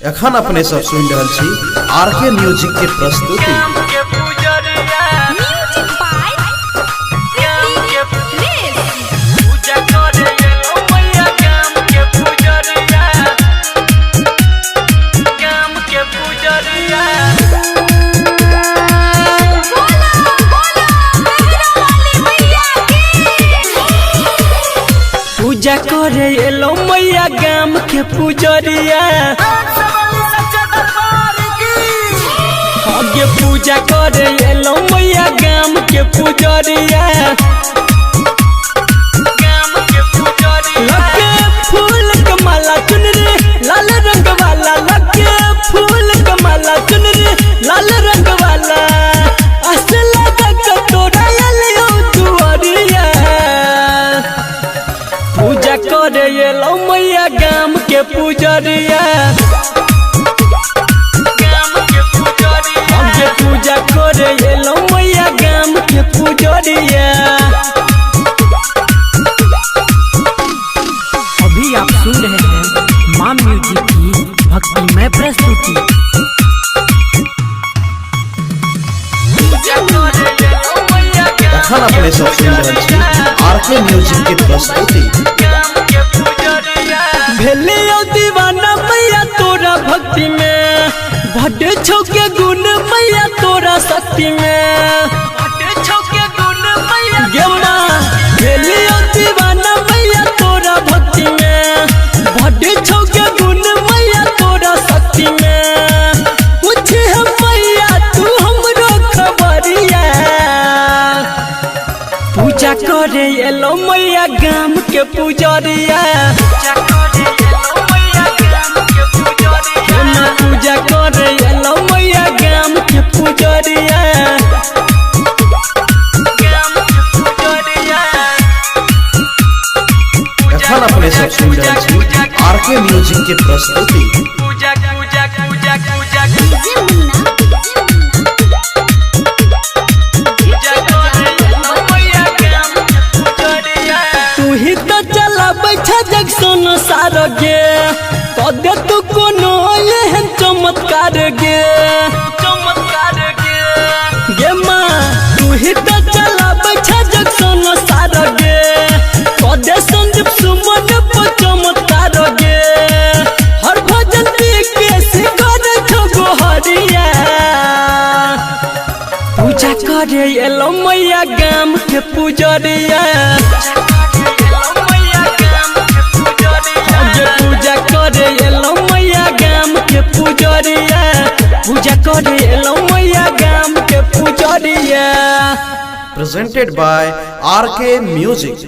एखन अपने सब सुन रहल छी आरके म्यूजिक के प्रस्तुति। पूजा करे एलो मैया गाम के पुजरिया, आगे पूजा करे एलो मैया गाम के पुजरिया। लगे फूल के माला चुनरी लाल रंग वाला, लगे फूल के माला चुनरी लाल रंग वाला। असल लगा तोरा एलो दुआरिया, पूजा करे एलो मैया गाम के पुजरिया। आगे पूजा करे एलो मैया गाम के पुजरिया। अभी आप सुन रहे हैं मां म्यूजिक की भक्तिमय प्रस्तुति। एखन अपने सब सुन रहल छी आरके म्यूजिक के प्रस्तुति। भेलियो दीवाना मैया तोरा भक्ति में, भटे छौके गुण मैया तोरा शक्ति में। गे माँ भेलियो दीवाना मैया तोरा भक्ति में, भटे छौके गुण मैया तोरा शक्ति में। पूछे हम मैया तू हमरो खबरिया, पूजा करे एलो मैया गाम के पुजरिया। पूजा करे एलो मैया गाम के पुजरिया। एखन अपने सब सुन रहल छी आरके म्यूजिक के प्रस्तुति। तू ही तो चला बैठा जग संसार गे, कदे तू कोनो एहन चमत्कार गे। गे माँ तू ही तो चला बैठा जग संसार गे, कदे संदीप सुमन पर चमत्कार गे। हर भजन के शिखर छगो हरिया, पूजा करे एलो मैया गाम के पुजरिया। पूजा करे एलो मैया गाम के पुजरिया, पूजा करे एलो मैया गाम के पुजरिया। Presented by RK Music।